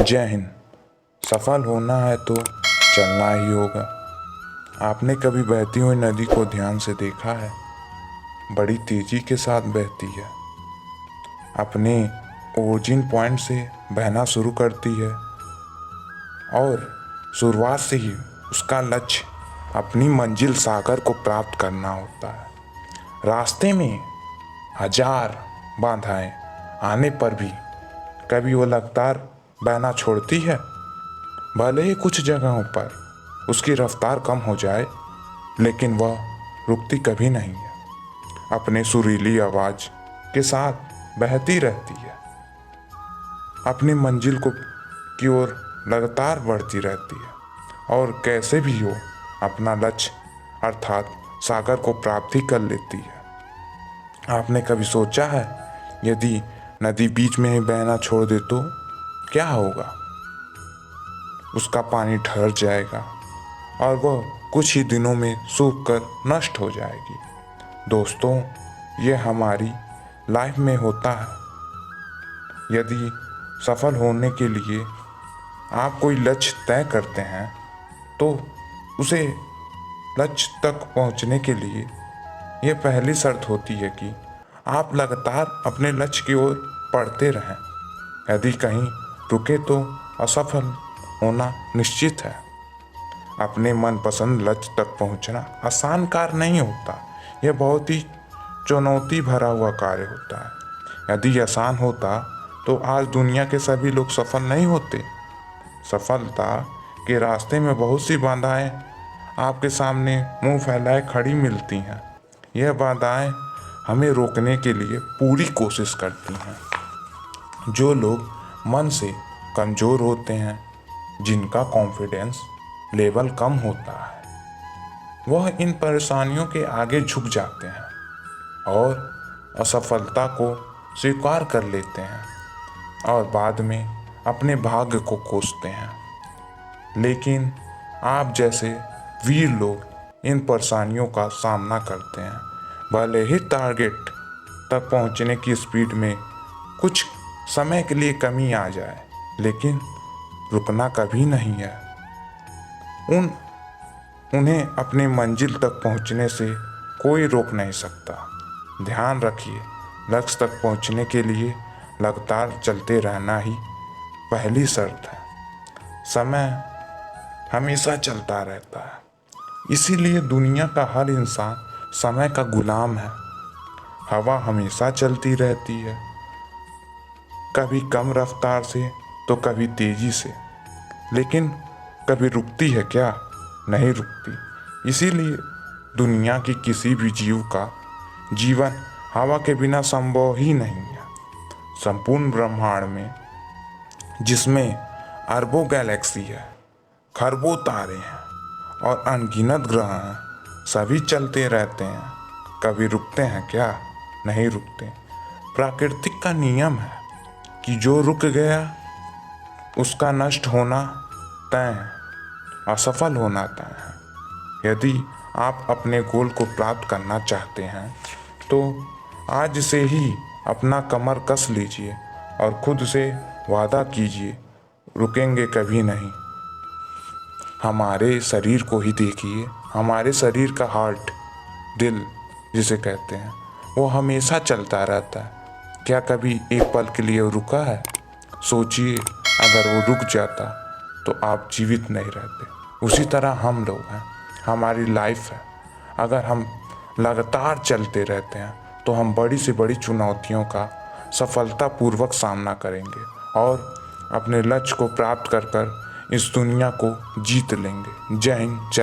जय हिंद। सफल होना है तो चलना ही होगा। आपने कभी बहती हुई नदी को ध्यान से देखा है? बड़ी तेजी के साथ बहती है, अपने ओरिजिन पॉइंट से बहना शुरू करती है और शुरुआत से ही उसका लक्ष्य अपनी मंजिल सागर को प्राप्त करना होता है। रास्ते में हजार बाधाएं आने पर भी कभी वो लगातार बहना छोड़ती है। भले ही कुछ जगहों पर उसकी रफ्तार कम हो जाए, लेकिन वह रुकती कभी नहीं है। अपने सुरीली आवाज के साथ बहती रहती है, अपनी मंजिल की ओर लगातार बढ़ती रहती है और कैसे भी हो अपना लक्ष्य अर्थात सागर को प्राप्त ही कर लेती है। आपने कभी सोचा है, यदि नदी बीच में ही बहना छोड़ दे तो क्या होगा? उसका पानी ठहर जाएगा और वह कुछ ही दिनों में सूख कर नष्ट हो जाएगी। दोस्तों, ये हमारी लाइफ में होता है। यदि सफल होने के लिए आप कोई लक्ष्य तय करते हैं, तो उसे लक्ष्य तक पहुंचने के लिए यह पहली शर्त होती है कि आप लगातार अपने लक्ष्य की ओर बढ़ते रहें। यदि कहीं रुके तो असफल होना निश्चित है। अपने मनपसंद लक्ष्य तक पहुंचना आसान कार्य नहीं होता, यह बहुत ही चुनौती भरा हुआ कार्य होता है। यदि आसान होता तो आज दुनिया के सभी लोग सफल नहीं होते। सफलता के रास्ते में बहुत सी बाधाएं आपके सामने मुंह फैलाए खड़ी मिलती हैं। यह बाधाएं हमें रोकने के लिए पूरी कोशिश करती हैं। जो लोग मन से कमज़ोर होते हैं, जिनका कॉन्फिडेंस लेवल कम होता है, वह इन परेशानियों के आगे झुक जाते हैं और असफलता को स्वीकार कर लेते हैं और बाद में अपने भाग्य को कोसते हैं। लेकिन आप जैसे वीर लोग इन परेशानियों का सामना करते हैं। भले ही टारगेट तक पहुंचने की स्पीड में कुछ समय के लिए कमी आ जाए, लेकिन रुकना कभी नहीं है। उन्हें अपने मंजिल तक पहुंचने से कोई रोक नहीं सकता। ध्यान रखिए, लक्ष्य तक पहुंचने के लिए लगातार चलते रहना ही पहली शर्त है। समय हमेशा चलता रहता है, इसीलिए दुनिया का हर इंसान समय का गुलाम है। हवा हमेशा चलती रहती है, कभी कम रफ्तार से तो कभी तेजी से, लेकिन कभी रुकती है क्या? नहीं रुकती। इसीलिए दुनिया की किसी भी जीव का जीवन हवा के बिना संभव ही नहीं है। संपूर्ण ब्रह्मांड में, जिसमें अरबों गैलेक्सी है, खरबों तारे हैं और अनगिनत ग्रह हैं, सभी चलते रहते हैं। कभी रुकते हैं क्या? नहीं रुकते। प्राकृतिक का नियम है कि जो रुक गया उसका नष्ट होना तय है, असफल होना तय है। यदि आप अपने गोल को प्राप्त करना चाहते हैं, तो आज से ही अपना कमर कस लीजिए और खुद से वादा कीजिए, रुकेंगे कभी नहीं। हमारे शरीर को ही देखिए, हमारे शरीर का हार्ट, दिल जिसे कहते हैं, वो हमेशा चलता रहता है। क्या कभी एक पल के लिए रुका है? सोचिए, अगर वो रुक जाता तो आप जीवित नहीं रहते। उसी तरह हम लोग हैं, हमारी लाइफ है। अगर हम लगातार चलते रहते हैं तो हम बड़ी से बड़ी चुनौतियों का सफलतापूर्वक सामना करेंगे और अपने लक्ष्य को प्राप्त कर इस दुनिया को जीत लेंगे। जय हिंद, जय।